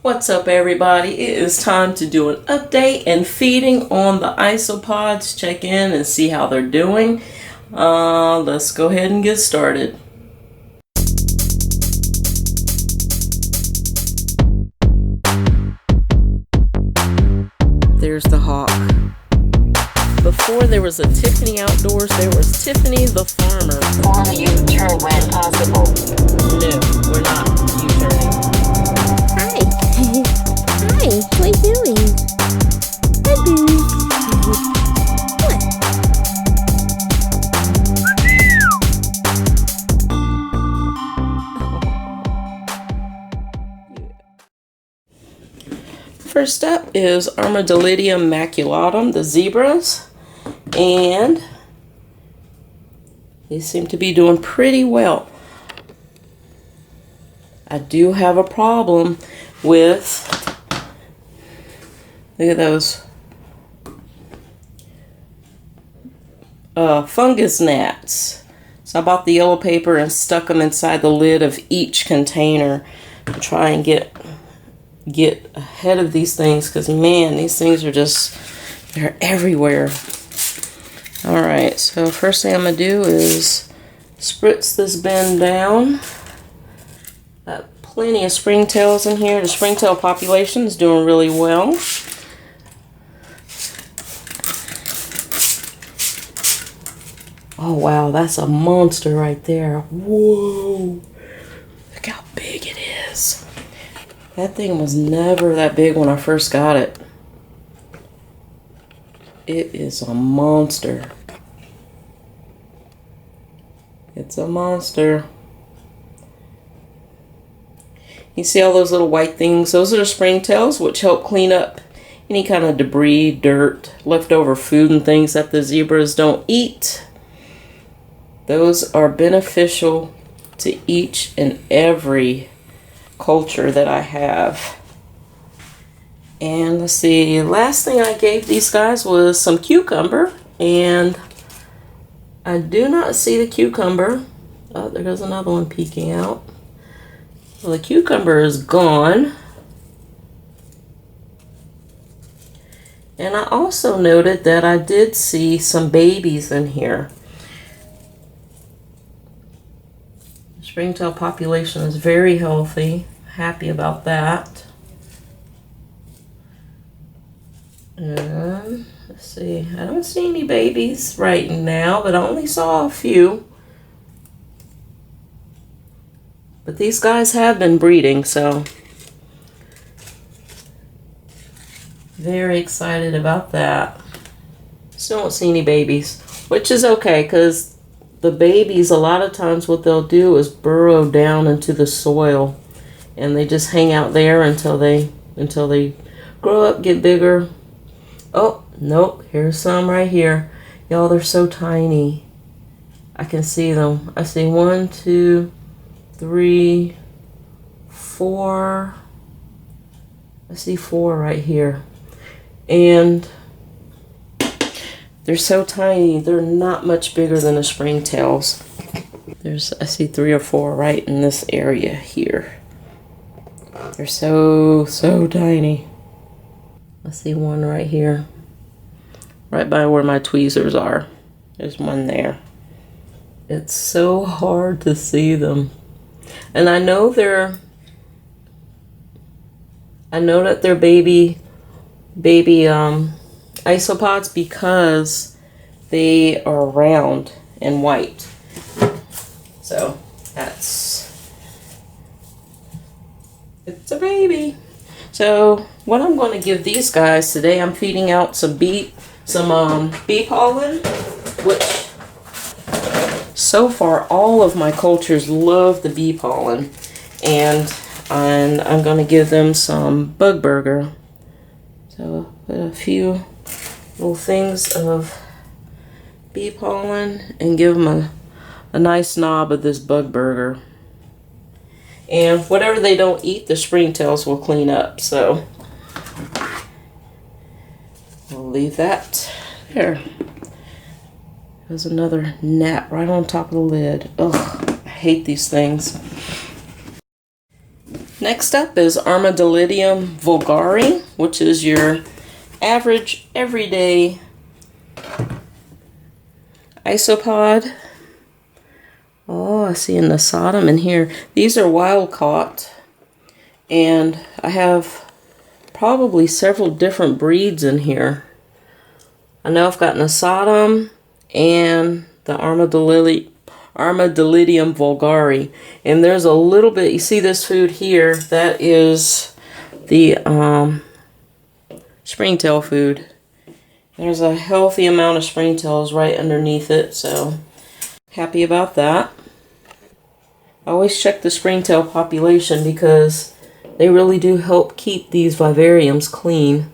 What's up, everybody? It is time to do an update and feeding on the isopods. Check in and see how they're doing. Let's go ahead and get started. There's the hawk. Before there was a Tiffany outdoors, there was Tiffany the farmer. On a U-turn when possible. No, we're not U-turning. Hi. Hi, what are you doing? Hi, boo. What? First up is Armadillidium maculatum, the zebras. And they seem to be doing pretty well. I do have a problem with, look at those fungus gnats. So I bought the yellow paper and stuck them inside the lid of each container to try and get ahead of these things, because man, these things are just, they're everywhere. Alright, so first thing I'm going to do is spritz this bin down. Got plenty of springtails in here. The springtail population is doing really well. Oh wow, that's a monster right there. Whoa! Look how big it is. That thing was never that big when I first got it. It is a monster. It's a monster. You see all those little white things? Those are the springtails, which help clean up any kind of debris, dirt, leftover food and things that the zebras don't eat. Those are beneficial to each and every culture that I have. And let's see, last thing I gave these guys was some cucumber, and I do not see the cucumber. Oh, there goes another one peeking out. Well, the cucumber is gone. And I also noted that I did see some babies in here. The springtail population is very healthy. Happy about that. Let's see, I don't see any babies right now, but I only saw a few. But these guys have been breeding, so very excited about that. Still don't see any babies, which is okay, because the babies, a lot of times what they'll do is burrow down into the soil, and they just hang out there until they grow up, get bigger. Oh, nope, here's some right here. Y'all, they're so tiny. I can see them. I see 1, 2, 3, 4. I see 4 right here. And they're so tiny, they're not much bigger than the springtails. I see 3 or 4 right in this area here. They're so tiny. I see one right here, right by where my tweezers are. There's one there. It's so hard to see them. And I know that they're baby isopods because they are round and white. So it's a baby. So what I'm going to give these guys today, I'm feeding out some bee pollen, which so far all of my cultures love the bee pollen, and I'm going to give them some bug burger. So put a few little things of bee pollen and give them a nice knob of this bug burger. And whatever they don't eat, the springtails will clean up. So we'll leave that there. There's another gnat right on top of the lid. Ugh, I hate these things. Next up is Armadillidium vulgare, which is your average everyday isopod. Oh, I see a Nasodum in here. These are wild caught, and I have probably several different breeds in here. I know I've got Nasodum and the Armadillidium vulgare, and there's a little bit. You see this food here? That is the springtail food. There's a healthy amount of springtails right underneath it, so happy about that. I always check the springtail population because they really do help keep these vivariums clean.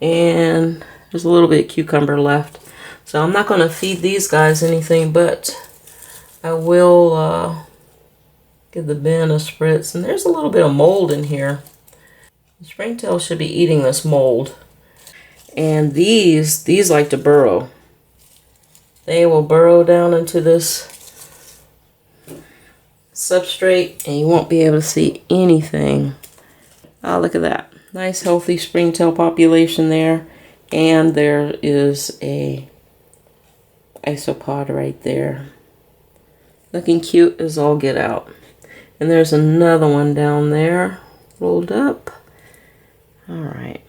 And there's a little bit of cucumber left, so I'm not going to feed these guys anything, but I will give the bin a spritz. And there's a little bit of mold in here. The springtail should be eating this mold. And these like to burrow. They will burrow down into this substrate and you won't be able to see anything. Oh, look at that. Nice healthy springtail population there. And there is a isopod right there. Looking cute as all get out. And there's another one down there rolled up. All right.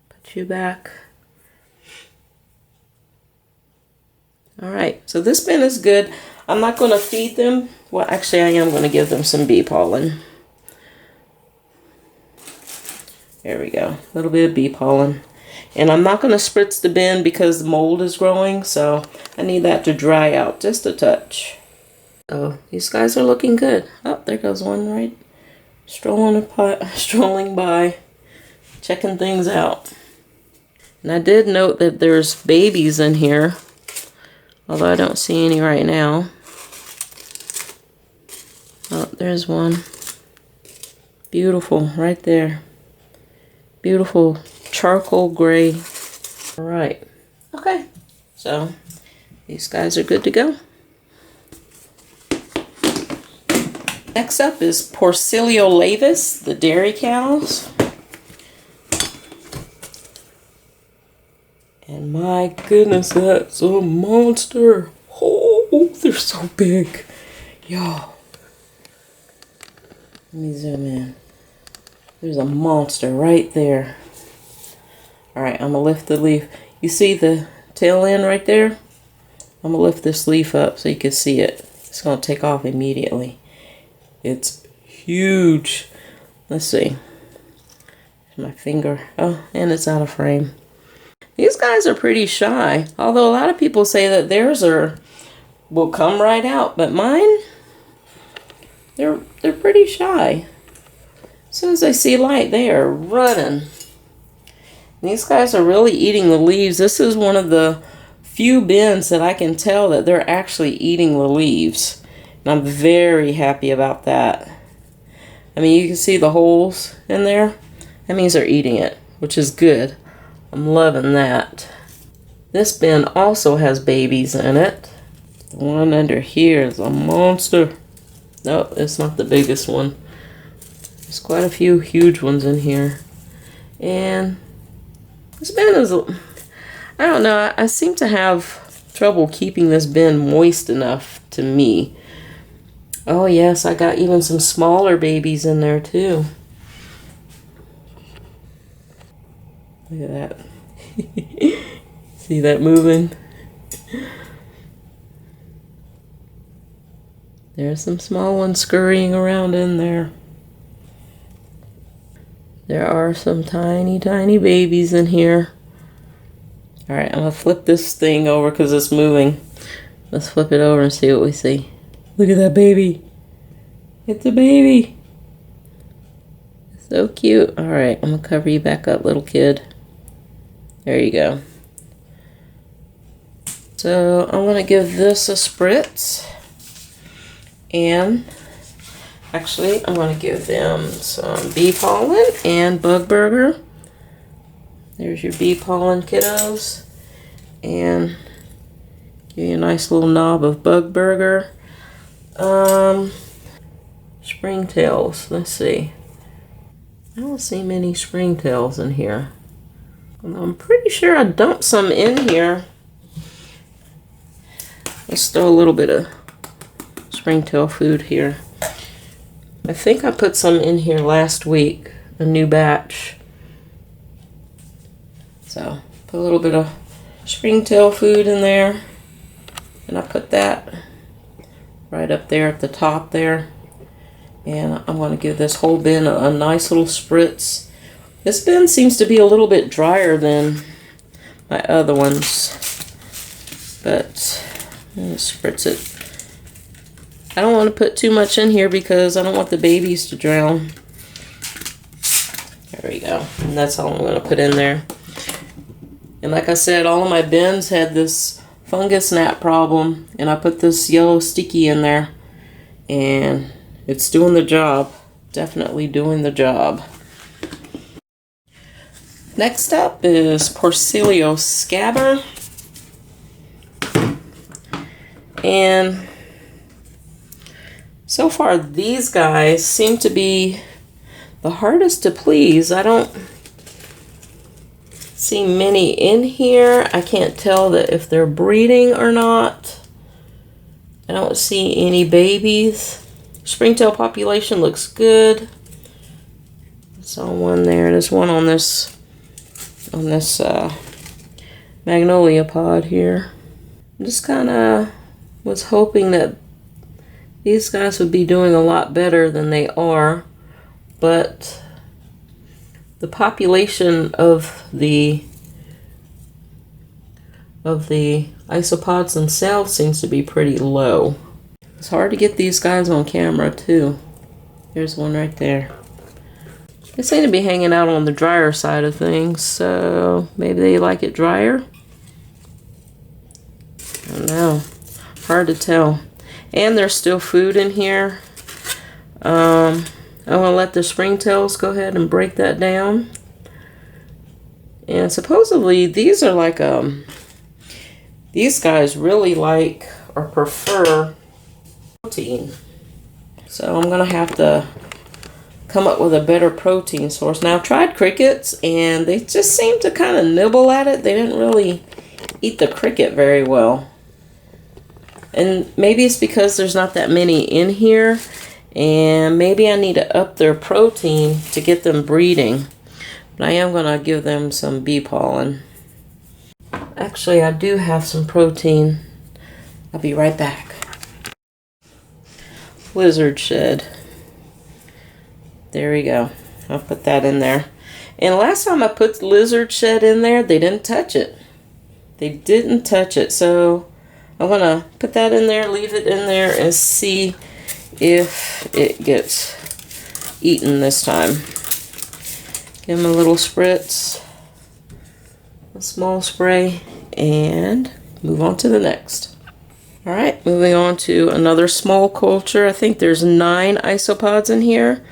Put you back. All right, so this bin is good. I'm not going to feed them. Well, actually, I am going to give them some bee pollen. There we go, a little bit of bee pollen. And I'm not going to spritz the bin because the mold is growing, so I need that to dry out just a touch. So these guys are looking good. Oh, there goes one right strolling by, checking things out. And I did note that there's babies in here, although I don't see any right now. Oh, there's one. Beautiful, right there. Beautiful charcoal gray. All right. Okay, so these guys are good to go. Next up is Porcilio laevis, the dairy cows. And my goodness, that's a monster. Oh, they're so big. Y'all. Let me zoom in. There's a monster right there. Alright, I'm going to lift the leaf. You see the tail end right there? I'm going to lift this leaf up so you can see it. It's going to take off immediately. It's huge. Let's see. My finger. Oh, and it's out of frame. These guys are pretty shy. Although a lot of people say that theirs will come right out. But mine, they're pretty shy. As soon as they see light, they are running. These guys are really eating the leaves. This is one of the few bins that I can tell that they're actually eating the leaves. And I'm very happy about that. I mean, you can see the holes in there. That means they're eating it, which is good. I'm loving that. This bin also has babies in it. The one under here is a monster. No, it's not the biggest one. There's quite a few huge ones in here. And this bin is, I don't know, I seem to have trouble keeping this bin moist enough to me. Oh yes, I got even some smaller babies in there too. Look at that. See that moving? There's some small ones scurrying around in there. There are some tiny, tiny babies in here. Alright, I'm going to flip this thing over because it's moving. Let's flip it over and see what we see. Look at that baby. It's a baby. So cute. Alright, I'm going to cover you back up, little kid. There you go. So I'm going to give this a spritz. And actually, I'm going to give them some bee pollen and bug burger. There's your bee pollen, kiddos. And give you a nice little knob of bug burger. springtails. Let's see. I don't see many springtails in here. I'm pretty sure I dumped some in here. Let's throw a little bit of springtail food here. I think I put some in here last week, a new batch. So, put a little bit of springtail food in there. And I put that right up there at the top there. And I'm going to give this whole bin a nice little spritz. This bin seems to be a little bit drier than my other ones. But I'm going to spritz it. I don't want to put too much in here because I don't want the babies to drown. There we go. And that's all I'm going to put in there. And like I said, all of my bins had this fungus gnat problem. And I put this yellow sticky in there. And it's doing the job. Definitely doing the job. Next up is Porcellio scabber. And so far these guys seem to be the hardest to please. I don't see many in here. I can't tell that if they're breeding or not. I don't see any babies. Springtail population looks good. Saw one there. There's one on this magnolia pod here. I just kind of was hoping that these guys would be doing a lot better than they are, but the population of the isopods themselves seems to be pretty low. It's hard to get these guys on camera too. There's one right there. They seem to be hanging out on the drier side of things, so maybe they like it drier. I don't know. Hard to tell. And there's still food in here. I'm going to let the springtails go ahead and break that down. And supposedly these are like, these guys really like or prefer protein. So I'm going to have to come up with a better protein source. Now I've tried crickets and they just seem to kind of nibble at it. They didn't really eat the cricket very well. And maybe it's because there's not that many in here. And maybe I need to up their protein to get them breeding. But I am going to give them some bee pollen. Actually, I do have some protein. I'll be right back. Lizard shed. There we go. I'll put that in there. And last time I put the lizard shed in there, they didn't touch it. They didn't touch it. So I'm going to put that in there, leave it in there, and see if it gets eaten this time. Give them a little spritz, a small spray, and move on to the next. All right, moving on to another small culture. I think there's 9 isopods in here.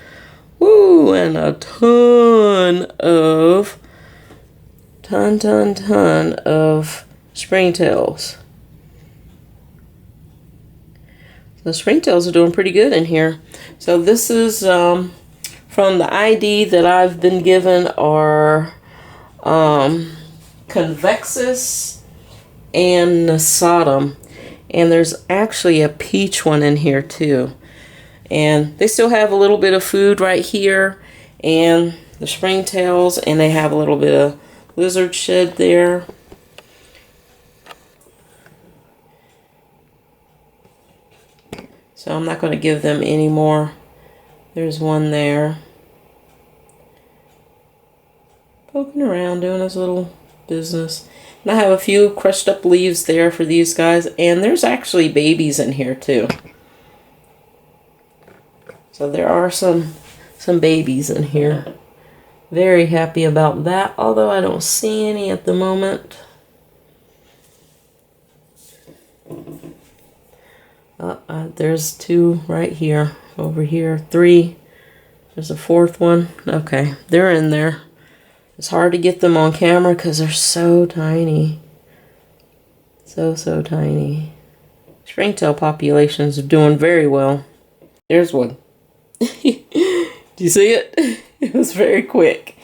Woo, and a ton of springtails. The springtails are doing pretty good in here. So this is from the ID that I've been given are Convexus and Nasatum. And there's actually a peach one in here too. And they still have a little bit of food right here and the springtails, and they have a little bit of lizard shed there. So I'm not going to give them any more. There's one there. Poking around, doing his little business. And I have a few crushed up leaves there for these guys. And there's actually babies in here too. So there are some babies in here. Very happy about that. Although I don't see any at the moment. There's 2 right here. Over here. 3. There's a 4th one. Okay, they're in there. It's hard to get them on camera because they're so tiny. So tiny. Springtail populations are doing very well. There's one. Do you see it? It was very quick.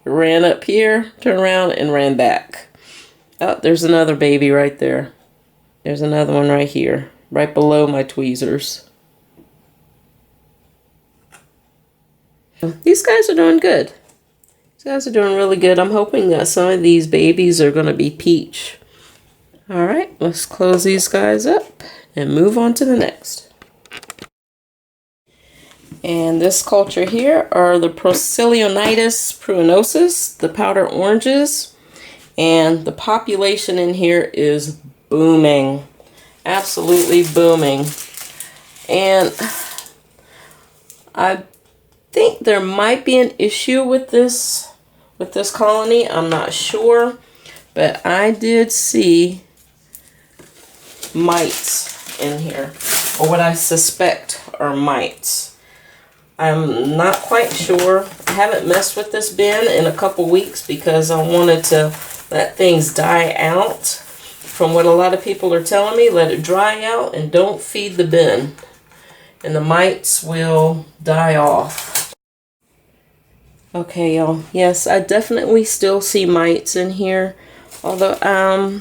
It ran up here, turned around, and ran back. Oh, there's another baby right there. There's another one right here, right below my tweezers. These guys are doing good. These guys are doing really good. I'm hoping that some of these babies are going to be peach. All right, let's close these guys up and move on to the next. And this culture here are the Procilionitis pruinosis, the powder oranges. And the population in here is booming. Absolutely booming. And I think there might be an issue with this colony. I'm not sure. But I did see mites in here, or what I suspect are mites. I'm not quite sure. I haven't messed with this bin in a couple weeks because I wanted to let things die out. From what a lot of people are telling me, let it dry out and don't feed the bin, and the mites will die off. Okay, y'all. Yes, I definitely still see mites in here. Although,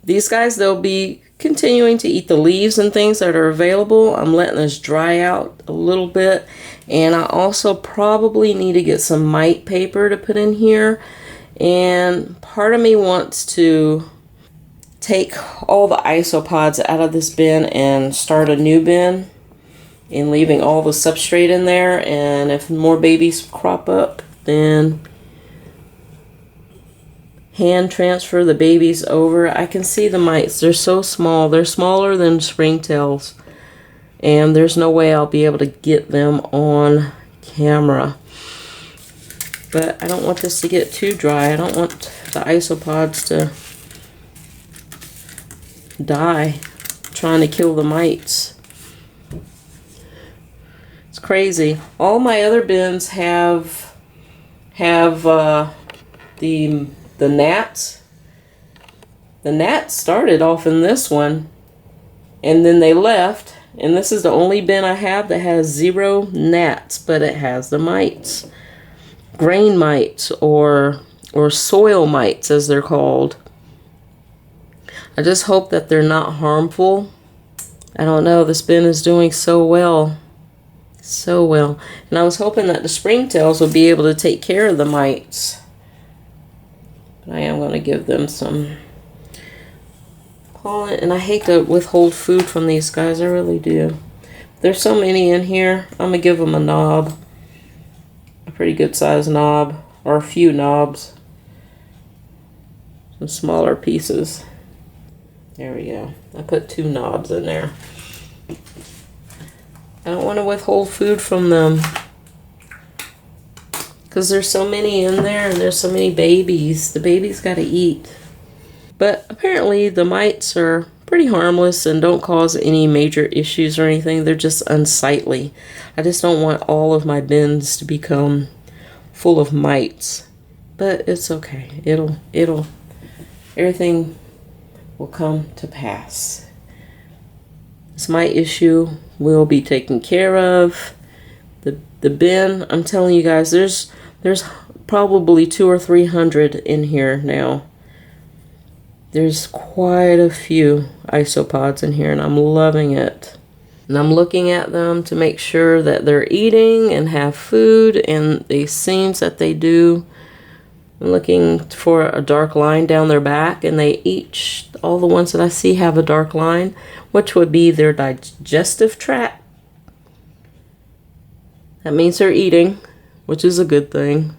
these guys, they'll be continuing to eat the leaves and things that are available. I'm letting this dry out a little bit. And I also probably need to get some mite paper to put in here. And part of me wants to take all the isopods out of this bin and start a new bin. And leaving all the substrate in there. And if more babies crop up, then hand transfer the babies over. I can see the mites. They're so small. They're smaller than springtails. And there's no way I'll be able to get them on camera. But I don't want this to get too dry. I don't want the isopods to die trying to kill the mites. It's crazy. All my other bins have the gnats. The gnats started off in this one, and then they left, and this is the only bin I have that has 0 gnats, but it has the mites. Grain mites, or soil mites as they're called. I just hope that they're not harmful. I don't know, this bin is doing so well. So well. And I was hoping that the springtails would be able to take care of the mites. But I am going to give them some pollen. And I hate to withhold food from these guys. I really do. There's so many in here. I'm going to give them a knob. A pretty good sized knob. Or a few knobs. Some smaller pieces. There we go. I put 2 knobs in there. I don't want to withhold food from them. Because there's so many in there and there's so many babies. The babies got to eat. But apparently the mites are pretty harmless and don't cause any major issues or anything. They're just unsightly. I just don't want all of my bins to become full of mites. But it's okay. Everything will come to pass. This mite issue will be taken care of. The bin, I'm telling you guys, there's probably 200 or 300 in here now. There's quite a few isopods in here, and I'm loving it. And I'm looking at them to make sure that they're eating and have food, and it seems that they do. I'm looking for a dark line down their back, and they each, all the ones that I see have a dark line, which would be their digestive tract. That means they're eating, which is a good thing.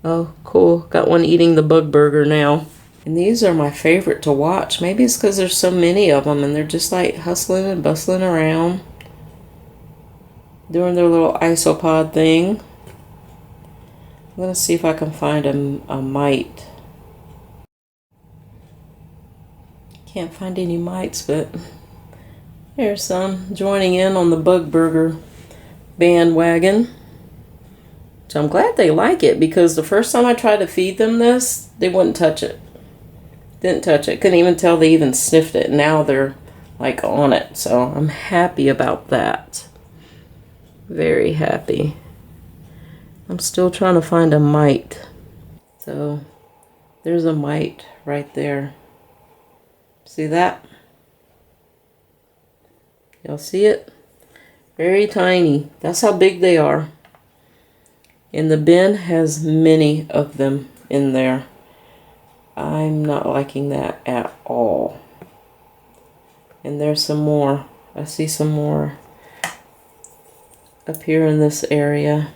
Oh, cool. Got one eating the bug burger now. And these are my favorite to watch. Maybe it's because there's so many of them and they're just like hustling and bustling around, doing their little isopod thing. I'm going to see if I can find a mite. Can't find any mites, but there's some joining in on the bug burger bandwagon. So I'm glad they like it, because the first time I tried to feed them this, they wouldn't touch it. Didn't touch it. Couldn't even tell they even sniffed it. Now they're like on it. So I'm happy about that. Very happy. I'm still trying to find a mite. So there's a mite right there. See that? Y'all see it? Very tiny. That's how big they are. And the bin has many of them in there. I'm not liking that at all. And there's some more. I see some more up here in this area.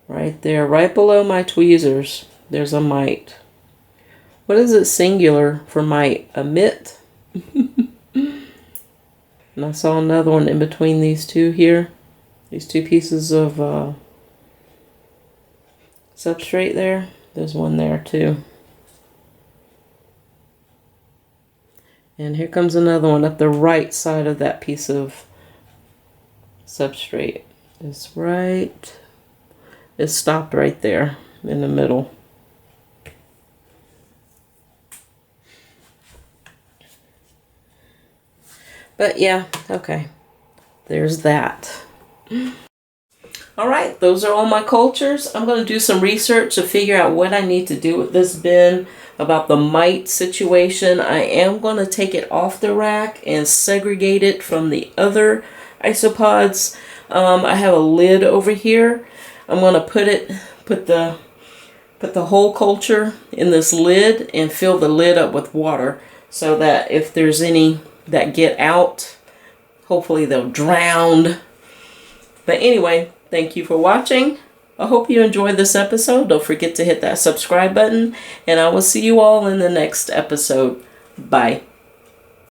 Right there, right below my tweezers, there's a mite. What is it singular for mite? A mitt? And I saw another one in between these two here. These two pieces of substrate there. There's one there too. And here comes another one up the right side of that piece of substrate. It's stopped right there in the middle. But yeah, okay. There's that. Alright, those are all my cultures. I'm going to do some research to figure out what I need to do with this bin about the mite situation. I am going to take it off the rack and segregate it from the other isopods. I have a lid over here. I'm going to put the whole culture in this lid and fill the lid up with water so that if there's any that get out, hopefully they'll drown. But anyway, thank you for watching. I hope you enjoyed this episode. Don't forget to hit that subscribe button, and I will see you all in the next episode. Bye.